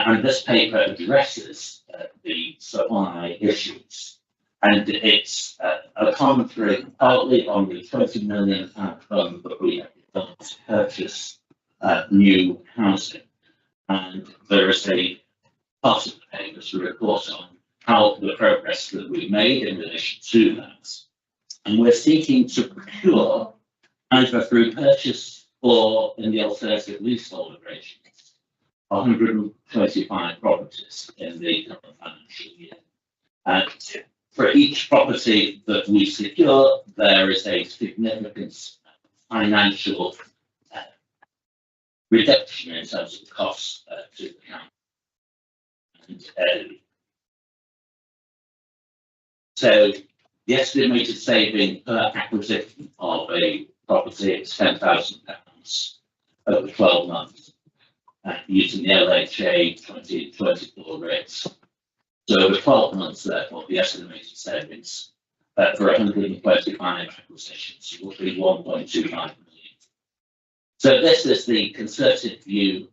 And this paper addresses the supply issues. And it's a commentary partly on the £20 million fund that we have done to purchase new housing. And there is a part of the paper to report on how the progress that we've made in relation to that. And we're seeking to procure, either through purchase or in the alternative leasehold arrangements, 125 properties in the current financial year. And for each property that we secure, there is a significant financial reduction in terms of costs to the county. And so the estimated saving per acquisition of a property is £10,000 over 12 months, using the LHA 2024 rates. So over 12 months, therefore, the estimated savings for 125 acquisitions will be 1.25 million. So this is the concerted view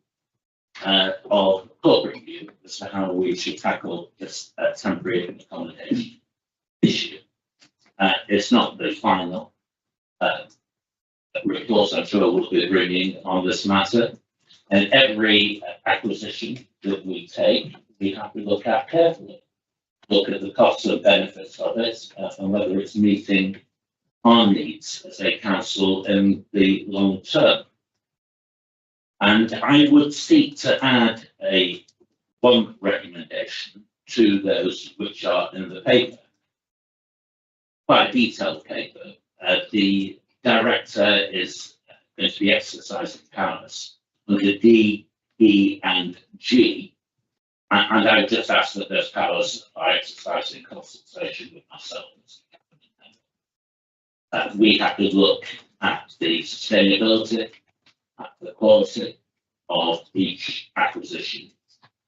of corporate view as to how we should tackle this temporary accommodation issue. It's not the final report, I'm sure, will be bringing on this matter. And every acquisition that we take, we have to look at carefully. Look at the costs and benefits of it, and whether it's meeting our needs as a council in the long term. And I would seek to add one recommendation to those which are in the paper. Quite a detailed paper. The director is going to be exercising powers under D, E, and G. And I would just ask that those powers are exercised in consultation with myself. We have to look at the sustainability, at the quality of each acquisition,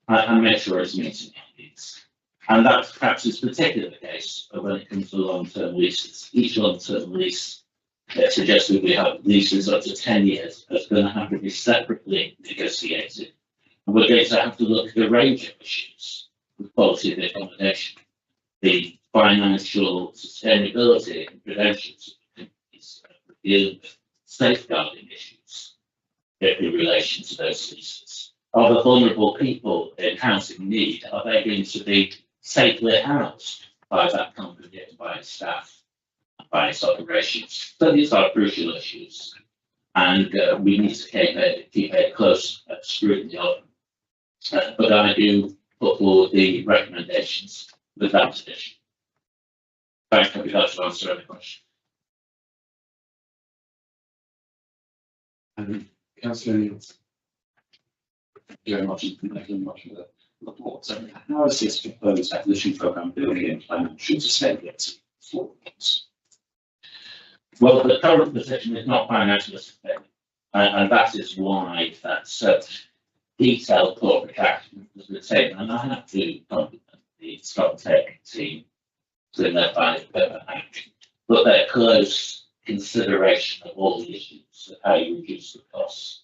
and make sure it's meeting our needs. And that perhaps is particularly the case when it comes to long-term leases. Each long-term lease suggested we have leases up to 10 years that's going to have to be separately negotiated. And we're going to have to look at a range of issues, the quality of the accommodation, the financial sustainability and credentials of companies, dealing with safeguarding issues in relation to those leases. Are the vulnerable people in housing need, are they going to be safely housed by that company and by its staff and by its operations? So these are crucial issues, and we need to keep a close scrutiny of them. But I do put forward the recommendations with that addition. Thanks, I'll be glad to answer any questions. Councillor Neils. Thank you very much. Thank you very much for the report. So how is this proposed acquisition programme building in financial sustainability for us? Well, the current position is not financially sustainable, and that is why such detailed corporate action was retained. And I have to compliment the Stocktake team to their action, but their close consideration of all the issues of how you reduce the costs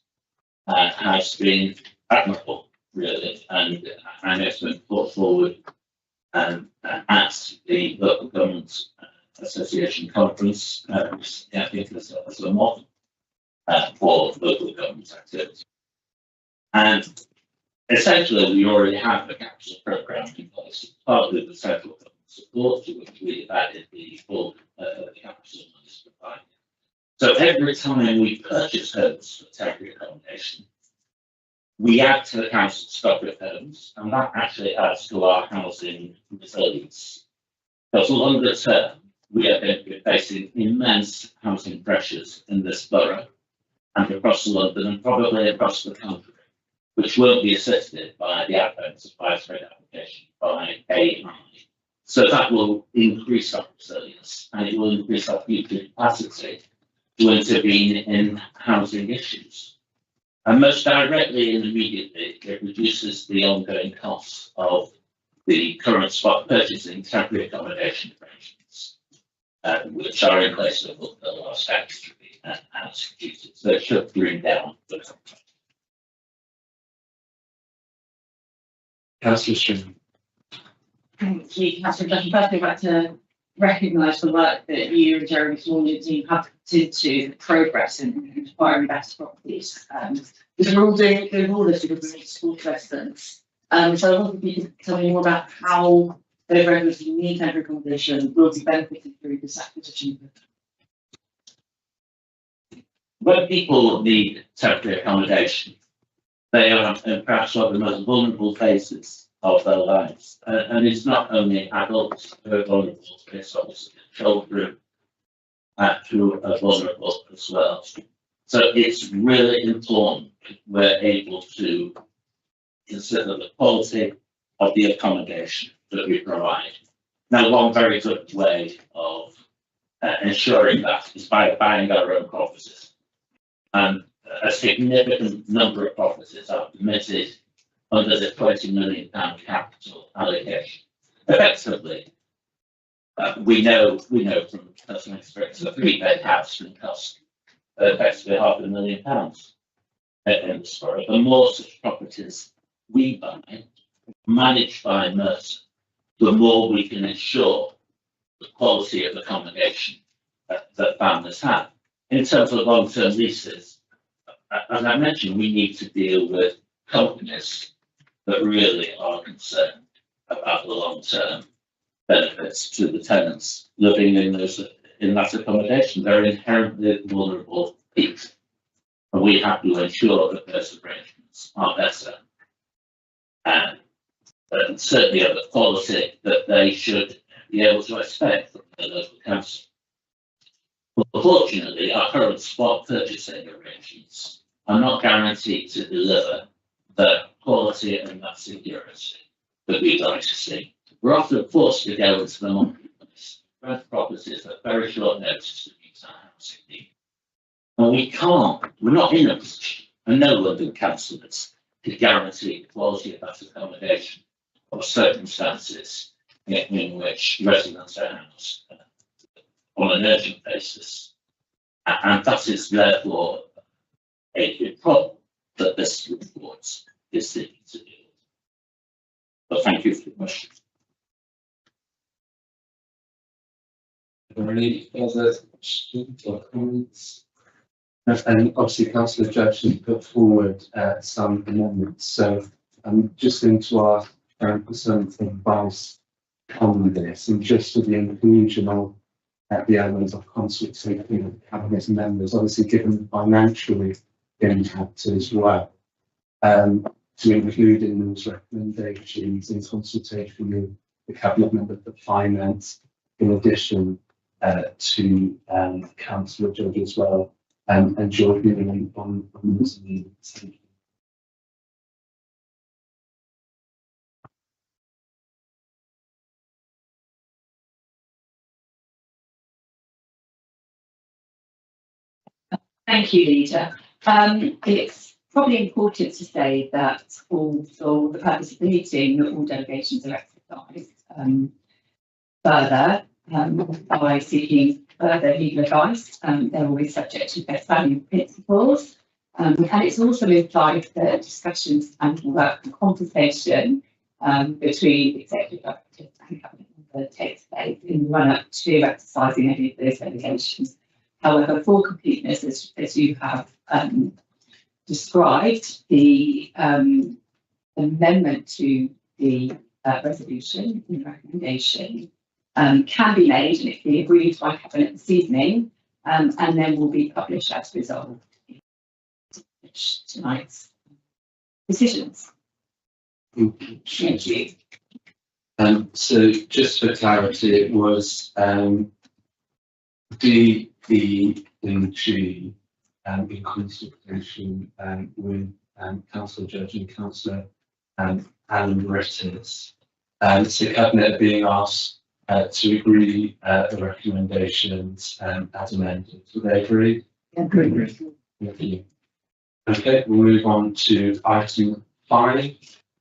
has been admirable, really, and I know it's been put forward at the Local Government Association conference, I think as a model for local government activity. And essentially, we already have a capital programme in place, partly the central government support, to which we have added the full capital monies provided. So every time we purchase homes for temporary accommodation, we add to the council stock of homes, and that actually adds to our housing resilience. Because longer term, we are going to be facing immense housing pressures in this borough and across London and probably across the country, which won't be assisted by the advent of widespread application by AI. So that will increase our resilience, and it will increase our future capacity to intervene in housing issues. And most directly and immediately, it reduces the ongoing costs of the current spot purchasing temporary accommodation arrangements, which are in place of the last statutory housing duties. So it should bring down the contract. Councillor Stream. Thank you, Councillor Judge. Firstly, I'd like to recognise the work that you and Jeremy Thorne and team have put into the progress in acquiring better properties. Because we're all doing all this because we need school residents. So I wonder if you could tell me more about how those residents who need temporary accommodation will be benefited through this acquisition. When people need temporary accommodation, they are perhaps one of the most vulnerable phases of their lives. And it's not only adults who are vulnerable, it's also children who are vulnerable as well. So it's really important we're able to consider the quality of the accommodation that we provide. Now, one very good way of ensuring that is by buying our own properties. And a significant number of properties are permitted under the £20 million capital allocation. Effectively, we know from personal experience a 3-bed house can cost effectively £500,000 in the story. The more such properties we buy, managed by Mercer, the more we can ensure the quality of accommodation that families have. In terms of long-term leases, as I mentioned, we need to deal with companies that really are concerned about the long-term benefits to the tenants living in that accommodation. They're inherently vulnerable people, and we have to ensure that those arrangements are better and certainly of the quality that they should be able to expect from the local council. Unfortunately, our current spot purchasing arrangements are not guaranteed to deliver the quality and that security that we'd like to see. We're often forced to go into the marketplace, rent properties at very short notice to meet our housing need. And we're not in a position, and no London councillors, to guarantee the quality of that accommodation or circumstances in which residents are housed on an urgent basis. And that is therefore a problem that this report is seeking to deal with. But thank you for the question. Are there any further questions or comments? And obviously, Councillor Judge has put forward some amendments. So I'm just going to ask for some advice on this, and just for the inclusion of the elements of consultation with cabinet members, obviously given the financial impact as well, to include in those recommendations in consultation with the cabinet member for finance, in addition to Councillor Judge as well, and your opinion on this need. Thank you, Leader. It's probably important to say that for the purpose of the meeting, that all delegations are exercised further by seeking further legal advice. They're always subject to best value principles. And it's also implied that discussions and work and conversation between executive directors and cabinet members takes place in the run-up to exercising any of those delegations. However, for completeness, as you have described, the amendment to the resolution and recommendation can be made, and it can be agreed by cabinet this evening, and then will be published as resolved in tonight's decisions. Thank you. So just for clarity, it was D, E, and G in consultation with Councillor Judge and Councillor Alan Rittis. So Cabinet are being asked to agree the recommendations as amended. Do they agree? Agree. Thank you. Okay, we'll move on to item 5.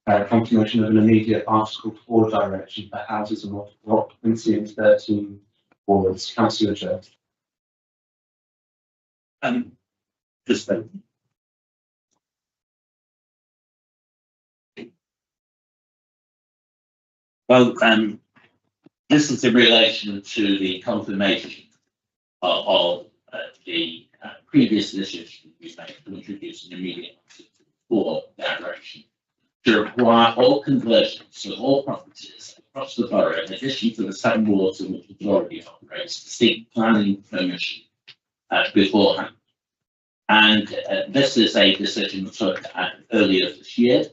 Confirmation of an immediate Article 4 direction for houses and multiple occupancy in 13 wards. Councillor Judge. Just Well, this is in relation to the confirmation of the previous decision we made to introduce an immediate for direction to require all conversions of all properties across the borough, in addition to the 7 wards in which the authority operates, to seek planning permission beforehand. And this is a decision took earlier this year.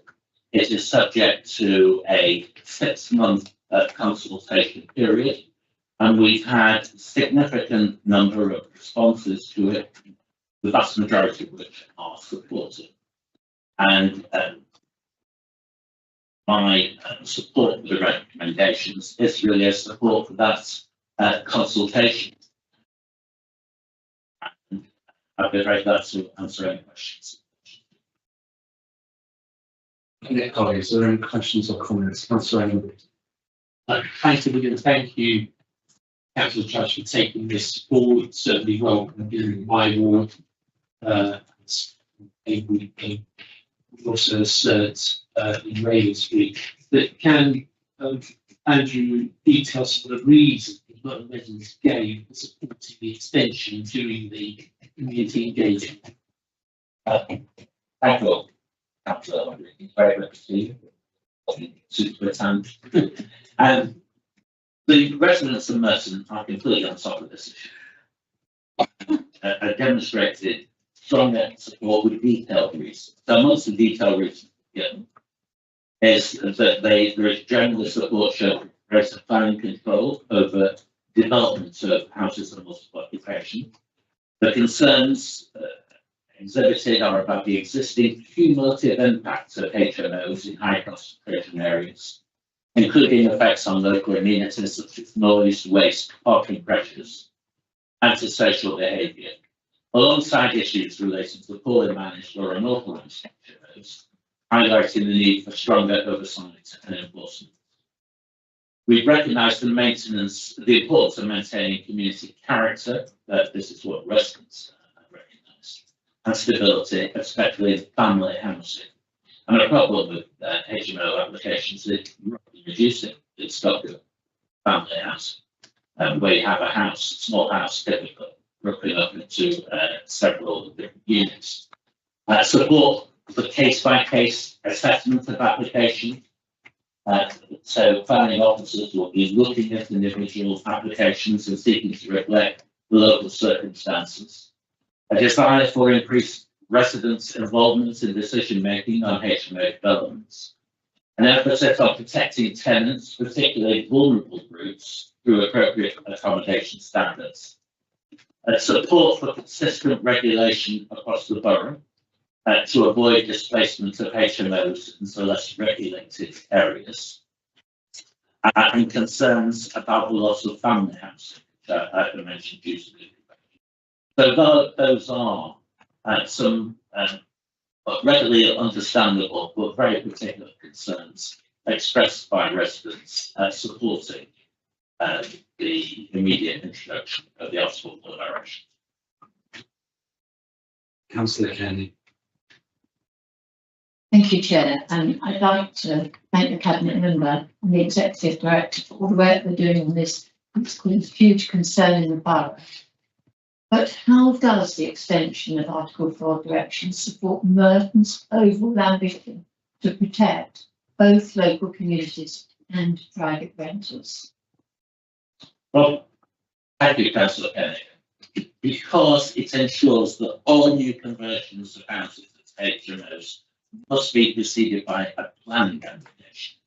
It is subject to a 6-month consultation period, and we've had a significant number of responses to it, the vast majority of which are supportive. And my support for the recommendations is really a support for that consultation. And I'd be very glad to answer any questions. Okay, colleagues, are there any questions or comments? Councillor Engelby. Thank you, and thank you, Councillor Judge, for taking this forward. Certainly welcome in my ward. We also assert in Ravensbury that can Andrew detail some of the reasons that the residents gave for supporting the extension during the community engagement. Thank you. Councillor, very good to see you. Super attend. And the residents of Merton are completely on top of this issue. Demonstrated strong support with detailed reasons. So most of the detailed reasons given is that there is general support shown for greater planning control over development of houses of multiple occupation. The concerns exhibited are about the existing cumulative impacts of HMOs in high concentration areas, including effects on local amenities such as noise, waste, parking pressures, antisocial behaviour, alongside issues relating to poorly managed or unauthorised HMOs, highlighting the need for stronger oversight and enforcement. We recognise the importance of maintaining community character, this is what residents recognise, and stability, especially in family housing. And a problem with HMO applications is reducing the stock of family housing, where you have a house, small house, typically broken up into several different units. Support for case-by-case assessment of application. So planning officers will be looking at individual applications and seeking to reflect the local circumstances. A desire for increased residents' involvement in decision-making on HMO developments. An emphasis on protecting tenants, particularly vulnerable groups, through appropriate accommodation standards. Support for consistent regulation across the borough to avoid displacement of HMOs into less regulated areas. And concerns about the loss of family housing, which I mentioned usually. So those are some readily understandable but very particular concerns expressed by residents supporting the immediate introduction of the Oxford Law Direction. Councillor Kenny. Thank you, Chair. I'd like to thank the Cabinet Member and the Executive Director for all the work they're doing on this. It's caused huge concern in the borough. But how does the extension of Article 4 direction support Merton's overall ambition to protect both local communities and private renters? Well, thank you, Councillor Kenny. Because it ensures that all new conversions of houses to HMOs must be preceded by a planning application.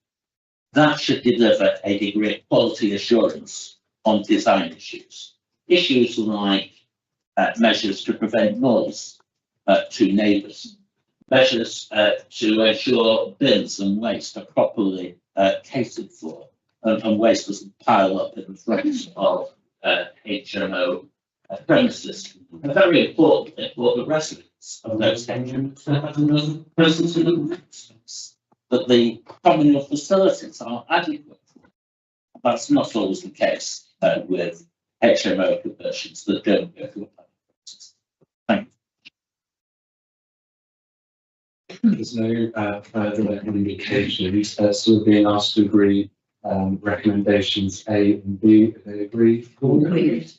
That should deliver a degree of quality assurance on design issues. Issues like measures to prevent noise to neighbours, measures to ensure bins and waste are properly catered for, and waste doesn't pile up in the front of HMO premises. And very importantly for the residents of those HMOs that the communal facilities are adequate. That's not always the case with HMO conversions that don't go through. Thank you. There's no further indications, so we're being asked to agree recommendations A and B. They agree? Agreed.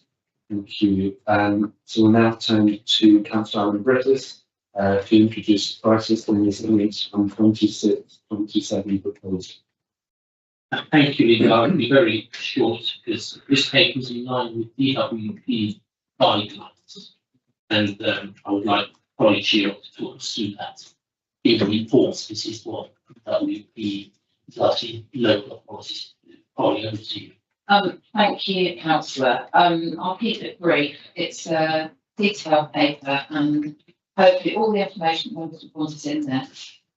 Thank you. So we'll now turn to Councillor Alan Brittis to introduce crisis and resilience from 26, 27 proposed. Thank you, Lydia. I'll be very short because this paper is in line with DWP guidelines. And I would like Polly Shield to talk us through that. In the reports, this is what WP largely local policies. Polly, over to you. Thank you, councillor. I'll keep it brief. It's a detailed paper and hopefully all the information members want is in there.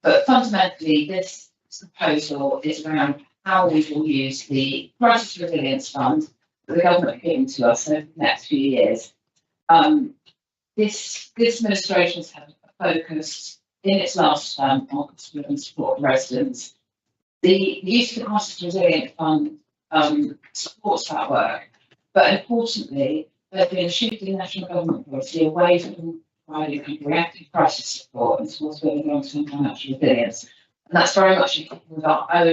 But fundamentally, this proposal is around how we will use the Crisis Resilience Fund that the government have given to us over the next few years. This administration has had a focus in its last term on support residents. The use of the Crisis Resilience Fund supports that work, but importantly, there's been a shift in national government policy away from providing reactive crisis support and towards building long-term financial resilience. And that's very much in keeping with our own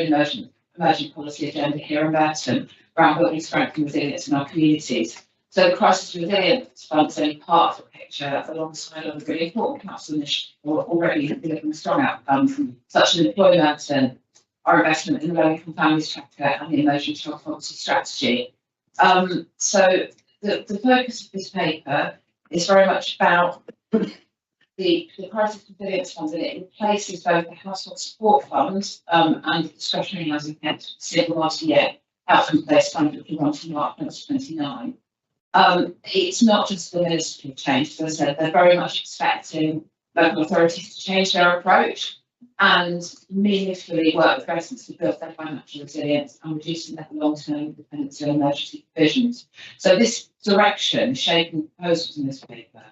emerging policy agenda here in Burton around building strength and resilience in our communities. So the Crisis Resilience Fund is only part of the picture, alongside other really important council initiatives already delivering strong outcomes, such as employment and our investment in the low-income families tracker and the emerging child policy strategy. So the focus of this paper is very much about the Crisis Resilience Fund, and it replaces both the household support funds and the discretionary housing single multi-year outcome-based fund that we run from March 2029. It's not just the ministry change, as I said, they're very much expecting local authorities to change their approach and meaningfully work with residents to build their financial resilience and reducing their long-term dependency on emergency provisions. So this direction is shaping proposals in this paper.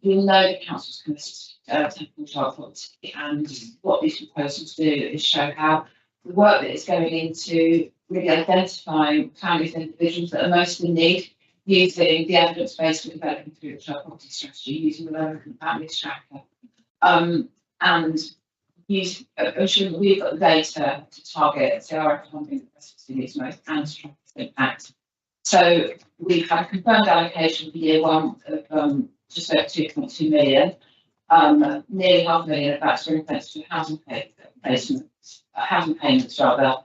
You'll know the council's committed to tackling child poverty, and what these proposals do is show how the work that is going into really identifying families and individuals that are most in need, using the evidence base we're developing through the child poverty strategy, using the low-income families tracker, and ensuring that we've got the data to target CRF funding that best needs most and to track its impact. So we've had a confirmed allocation for year one of just over 2.2 million, nearly £500,000 of that's ring fenced to housing payments rather.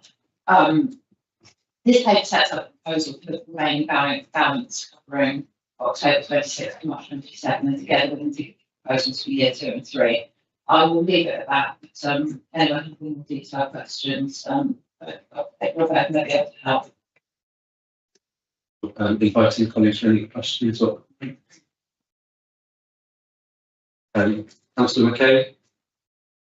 This paper sets up a proposal for the remaining balance covering October 26 to March 27, and together with the proposals for year 2 and 3. I will leave it at that, but anyone has more detailed questions, Robert may be able to help. Inviting colleagues for any questions or Councillor McKay.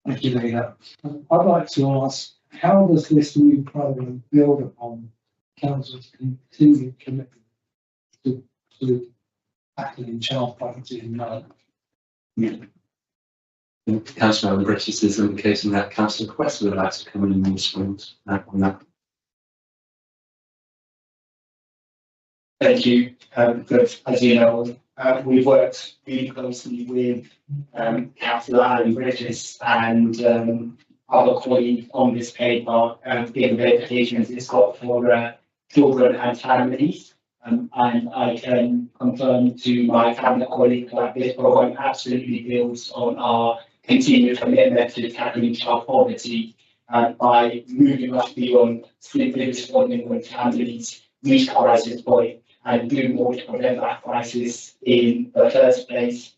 Thank you, Leader. I'd like to ask, how does this new programme build upon council's continued commitment to tackling child poverty in London? Councillor Alan Brittis is indicating that Councillor Quest would like to come in and respond on that. Thank you. But as you know, we've worked really closely with Councillor Alan Brittis and other colleagues on this paper, given the implications it's got for children and families. And I can confirm to my cabinet colleague that this programme absolutely builds on our continued commitment to tackling child poverty by moving us beyond simply responding when families reach crisis point and doing more to prevent that crisis in the first place.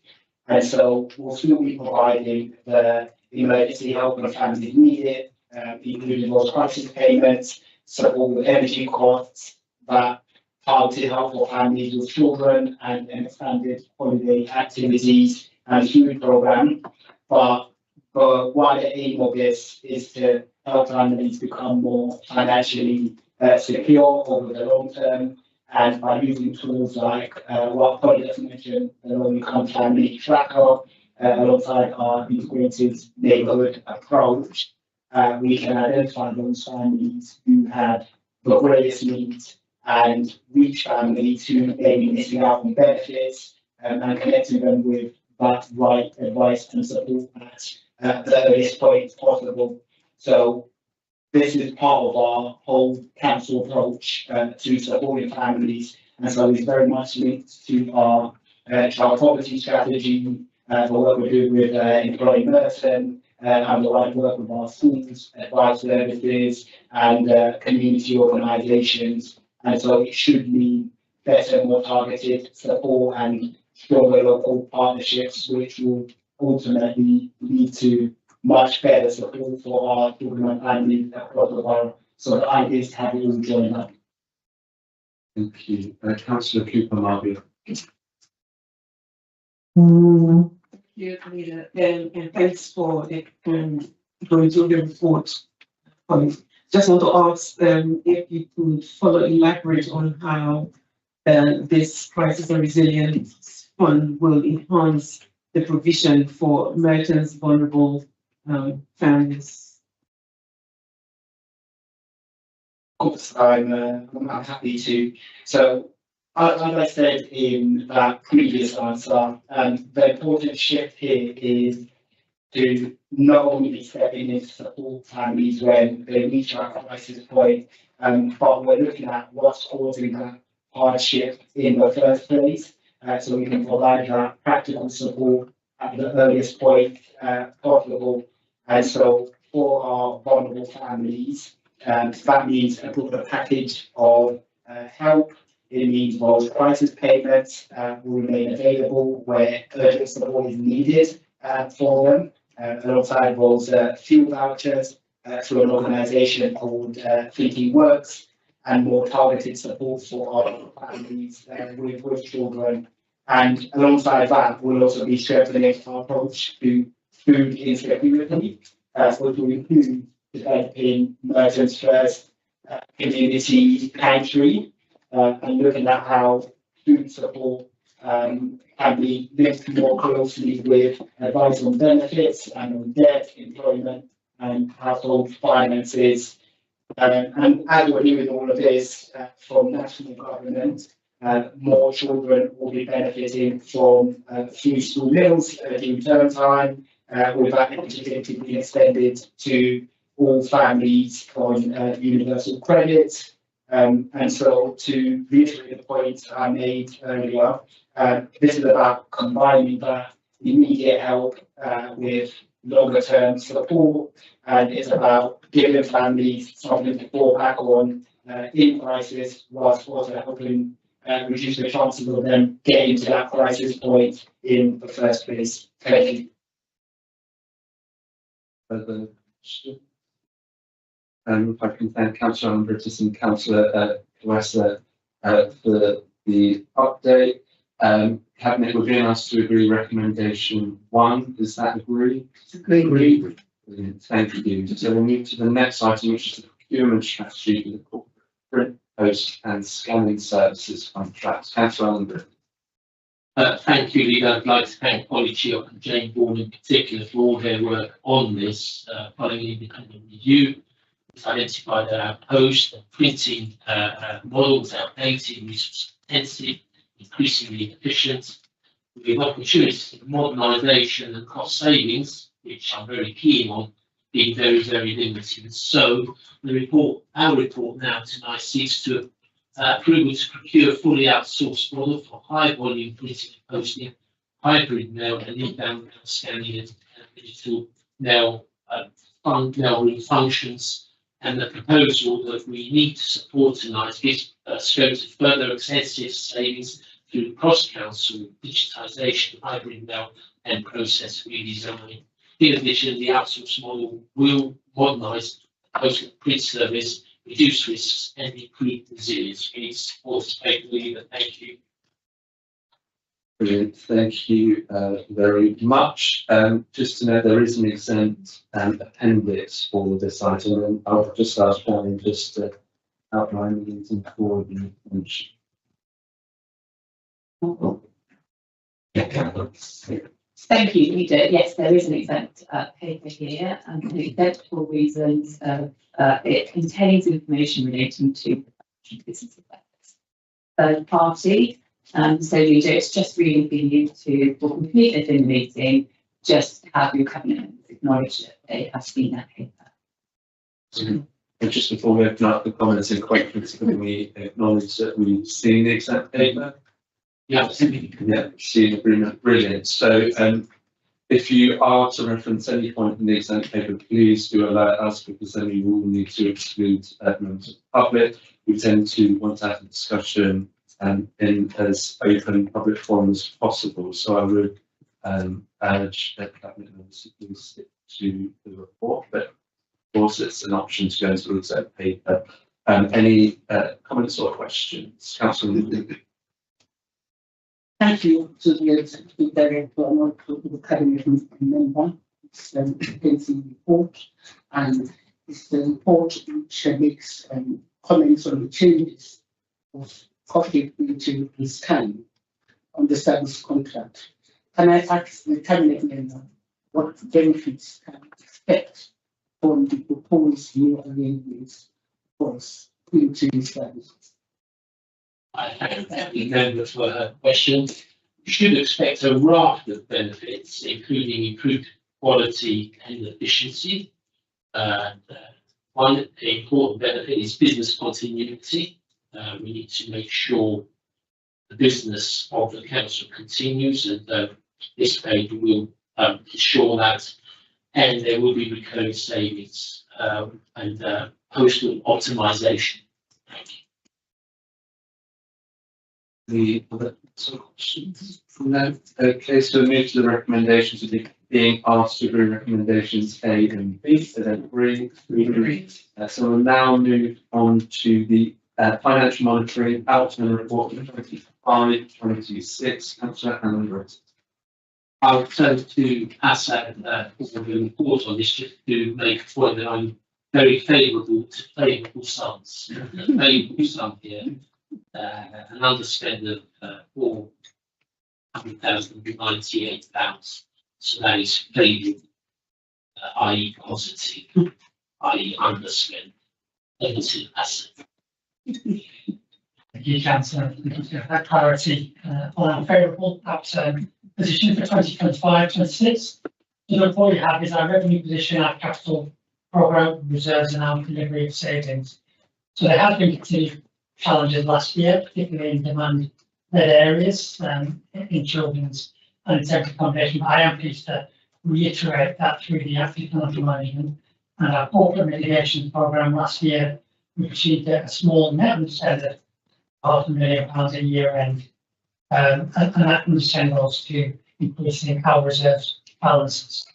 And so we'll still be providing the emergency help when families need it, including those crisis payments, support with energy costs, that targeted help for families with children, and expanded holiday activities and food programme. But why the aim of this is to help families become more financially secure over the long term, and by using tools like what Polly just mentioned, the low-income family tracker, alongside our integrated neighbourhood approach, we can identify those families who have the greatest needs and reach families who may be missing out on benefits, and connecting them with that right advice and support at the earliest point possible. So this is part of our whole council approach to supporting families, and so it's very much linked to our child poverty strategy, the work we're doing with Employee Merton, and the right work with our schools, advice services, and community organisations. And so it should mean better, more targeted support and stronger local partnerships, which will ultimately lead to much better support for our children and families across the borough. So the idea is to have it all joined up. Thank you. Councillor Cooper Marby. Yeah, Leader, and thanks for going through the report. Just want to ask if you could elaborate on how this crisis and resilience fund will enhance the provision for Merton's vulnerable families. Of course, I'm happy to. So, as I said in that previous answer, the important shift here is to not only be stepping in to support families when they reach our crisis point, but we're looking at what's causing that hardship in the first place, so we can provide that practical support at the earliest point possible. And so for our vulnerable families, that means a broader package of help. It means those crisis payments will remain available where urgent support is needed for them, alongside those fuel vouchers through an organisation called Thinking Works, and more targeted support for our families with children. And alongside that, we'll also be strengthening our approach to food insecurity, which will include developing Merton's first community pantry, and looking at how food support can be linked more closely with advice on benefits and on debt, employment, and household finances. And as we're doing all of this from national government, more children will be benefiting from free school meals during term time, with that eligibility being extended to all families on universal credit. And so to reiterate the point I made earlier, this is about combining that immediate help with longer term support, and it's about giving families something to fall back on in crisis, whilst also helping reduce the chances of them getting to that crisis point in the first place. Thank you. If I can thank Councillor Brittis and Councillor Wessler for the update. Cabinet will be asked to agree recommendation 1. Does that agree? Agree. Brilliant. Thank you. So we'll move to the next item, which is the procurement strategy for the corporate print, post and scanning services contracts. Councillor Brittis. Thank you, Leader. I'd like to thank Polly Cheok and Jane Bourne in particular for all their work on this, following independent review. It's identified that our post and printing models are outdated, resource intensive, increasingly efficient. With opportunities for modernisation and cost savings, which I'm very keen on, being very, very limited. So our report now tonight seeks to approval to procure a fully outsourced model for high volume printing and posting, hybrid mail and inbound mail scanning and digital mail room functions. And the proposal that we need to support tonight gives scope to further extensive savings through cross-council digitisation, hybrid mail and process redesign. In addition, the outsource model will modernise the post and print service, reduce risks and improve resilience. We need to support this paper, Leader. Thank you. Brilliant. Thank you very much. Just to know, there is an exempt appendix for this item, and I'll just ask Brian just to outline the reason for the mention. Thank you, Leader. Yes, there is an exempt paper here, and the exempt for reasons it contains information relating to business effects. Third party. So Leader, it's just really been used to, for completeness in the meeting, just have your cabinet members acknowledge that they have seen that paper. And just before we open up the comments and questions, can we acknowledge that we've seen the exam paper? Yeah. Yeah, seen agreement, brilliant. So, if you are to reference any point in the exam paper, please do alert us, because then we will need to exclude members of the public. We tend to want to have a discussion in as open public forum as possible. So I would urge that cabinet members to please stick to the report, but of course it's an option to go into the exam paper. Any comments or questions? Councillor. Thank you to the executive director and to the cabinet member. It's the report, and it's the report which makes comments on the changes of COVID into the scan on the service contract. Can I ask the cabinet member what benefits can expect from the proposed new arrangements for into services? I thank the member for her question. You should expect a raft of benefits, including improved quality and efficiency. One important benefit is business continuity. We need to make sure the business of the council continues, and this paper will ensure that. And there will be recurring savings and postal optimisation. Thank you. The other questions? No. Okay, so move to the recommendations of being asked to agree recommendations A and B. So then agree. So we'll now move on to the financial monitoring outcome report for 25-26. Councillor Andrews. I'll turn to Assad for the report on this, just to make a point that I'm very favourable to favourable sums. Favourable sum here. An underspend of £400,098. So that is favourable, i.e. positive, i.e. underspend. Negative asset. Thank you, Councillor. Thank you for that clarity on our favourable outturn position for 2025-26. The report you have is our revenue position, our capital programme, reserves and our delivery of savings. So there have been continued challenges last year, particularly in demand-led areas in children's and temporary accommodation. I am pleased to reiterate that through the active financial management and our corporate mitigation programme last year, we achieved a small net spend of £500,000 a year end, and that understand goes to increasing our reserves balances.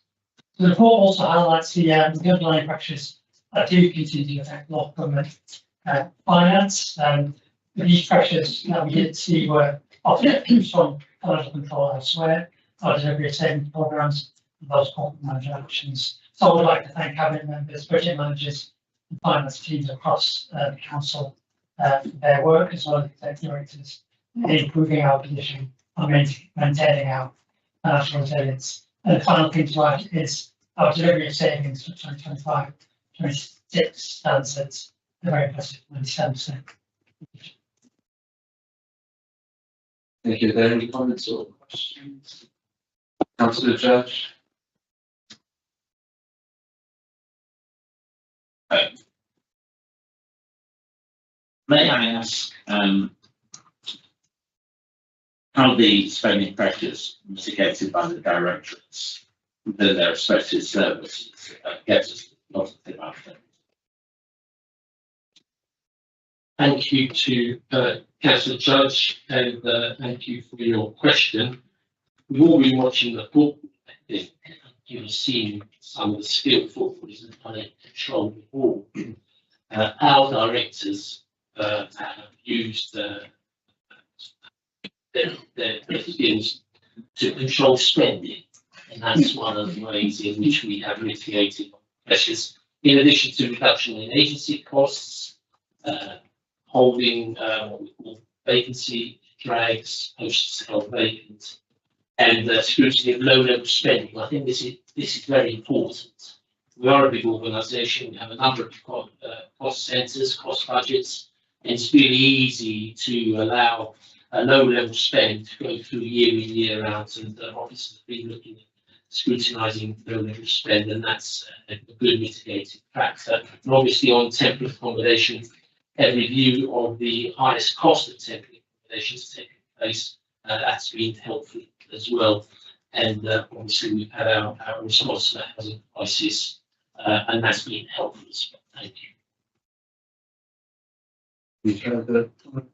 The report also highlights the underlying pressures that do continue to affect local government finance. These pressures that we did see were often from financial control elsewhere, our delivery of savings programmes, and those corporate management actions. So I would like to thank cabinet members, budget managers, and finance teams across the council for their work, as well as executive directors, in improving our position and maintaining our financial resilience. And the final thing to add is our delivery of savings for 2025-26 stands at a very impressive 97%. Thank you. Are there any comments or questions? Councillor Judge. May I ask how the spending pressures mitigated by the directorates within their respective services gets us positive outcomes? Thank you to Councillor Judge, and thank you for your question. We've all been watching the football. I think you've seen some of the skilled footballers and trying to control the ball. Our directors have used their skills to control spending, and that's one of the ways in which we have mitigated pressures, in addition to reduction in agency costs, holding what we call vacancy drags, posts held vacant, and scrutiny of low-level spending. I think this is very important. We are a big organisation. We have a number of cost centres, cost budgets, and it's really easy to allow a low-level spend to go through year in, year out. And the office has been looking at scrutinising the level of spend, and that's a good mitigating factor. And obviously on temporary accommodation, a review of the highest cost of temporary accommodation has taken place. That's been helpful as well. And obviously we've had our response to that housing crisis, and that's been helpful as well. Thank you. Any further comments?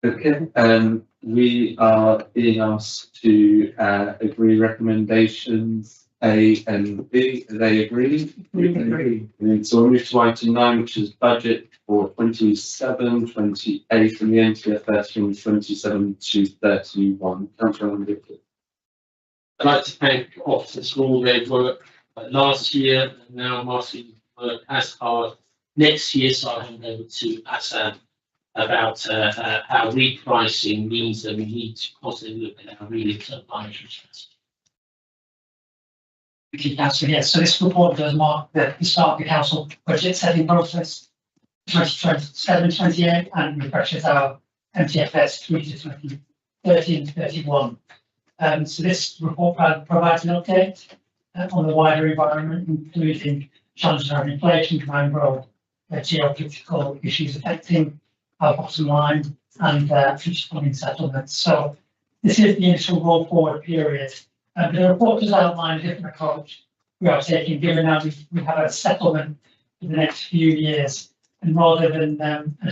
Okay, we are being asked to agree recommendations A and B. Are they agreed? We agree. So we'll move to item 9, which is budget for 27, 28, and the NTFS from 27 to 31. Councillor Rickard. I'd like to thank officers for all their work last year, and now Martin work as hard next year. So I'll hand over to Hassan about how repricing means that we need to constantly look at our medium-term financial strategy. Thank you, Councillor. Yes, so this report does mark the start of the council budget setting process 2027-28 and refreshes our MTFS 3 to 2030 and 31. So this report provides an update on the wider environment, including challenges around inflation, crime growth, geopolitical issues affecting our bottom line, and future funding settlements. So this is the initial roll forward period. The report does outline a different approach we are taking, given now we have a settlement for the next few years. And rather than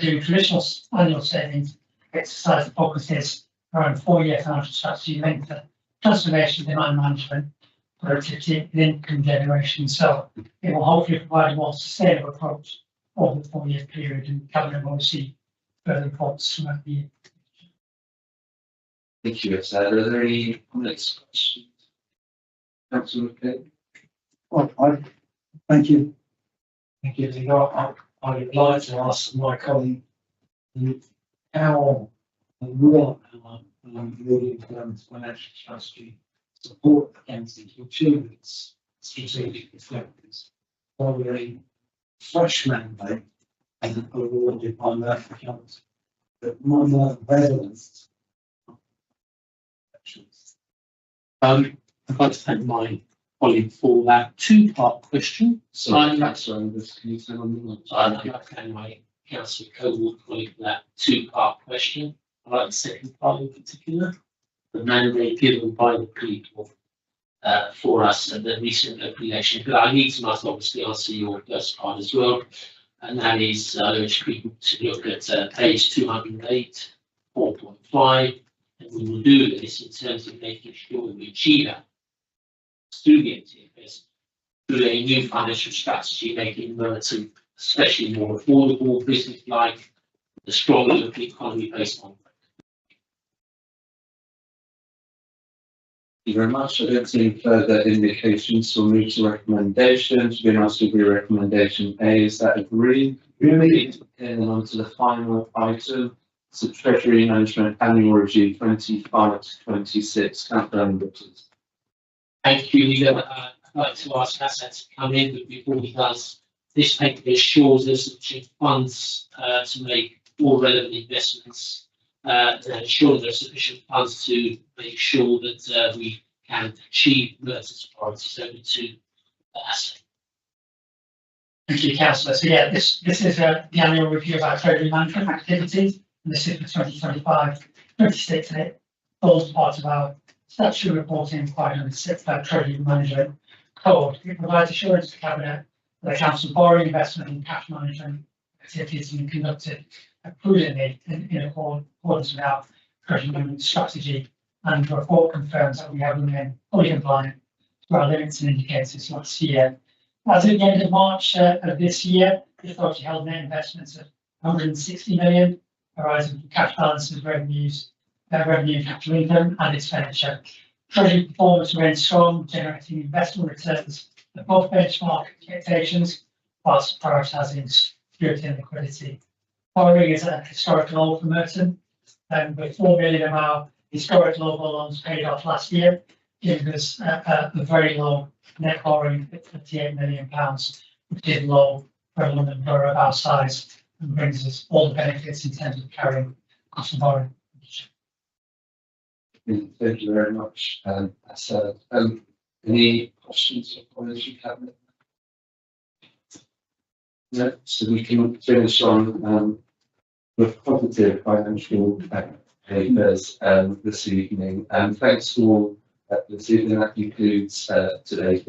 doing traditional annual savings exercise, the focus is around 4-year financial strategy linked to transformation, demand management, productivity, and income generation. So it will hopefully provide a more sustainable approach over the 4-year period, and Cabinet will see further reports throughout the year. Thank you, Ed. Are there any comments, questions? Councillor McCabe. Well, thank you. Thank you. I would like to ask my colleague how will our medium-term financial strategy support against the achieve its strategic objectives for a fresh mandate and awarded by Murphy Council, but more relevant. I'd like to thank my colleague for that two-part question. Sorry, Councillor Andrews, can you turn on the mic? I'd like to thank my council co-award colleague for that two-part question. I'd like the second part in particular, the mandate given by the people for us and the recent application. But I need to must obviously answer your first part as well, and that is I urge people to look at page 208, 4.5, and we will do this in terms of making sure we achieve that through the NTFS, through a new financial strategy, making Merton especially more affordable, business-like, the strong local economy based on. Thank you very much. I don't see any further indications, so we'll move to recommendations. We're asked to agree recommendation A. Is that agreed? Agreed. And then on to the final item. So Treasury Management Annual Review 25 to 26. Councillor Andrews. Thank you, Leader. I'd like to ask Hassan to come in, but before he does, this paper assures us that funds to make all relevant investments, ensure there are sufficient funds to make sure that we can achieve Merton's priorities. Over to Hassan. Thank you, Councillor. So yeah, this is the annual review of our treasury management activities, and this is for 2025-26, and it falls part of our statutory reporting requirements set by Treasury Management Code. It provides assurance to Cabinet that the Council borrowing, investment and cash management activities have been conducted prudently in accordance with our Treasury Management strategy, and the report confirms that we have remained fully compliant to our limits and indicators last year. As at the end of March of this year, the authority held net investments of 160 million, arising from cash balances, revenues, revenue and capital income and expenditure. Treasury performance remains strong, generating investment returns above benchmark expectations, whilst prioritising security and liquidity. Borrowing is at a historical low for Merton, with 4 million of our historic low loans paid off last year, giving us a very low net borrowing of £58 million, which is low for a London borough of our size and brings us all the benefits in terms of carrying cost of borrowing. Thank you very much. So, any questions or comments you have? No, so we can finish on with positive financial papers this evening. Thanks to all this evening. That concludes today's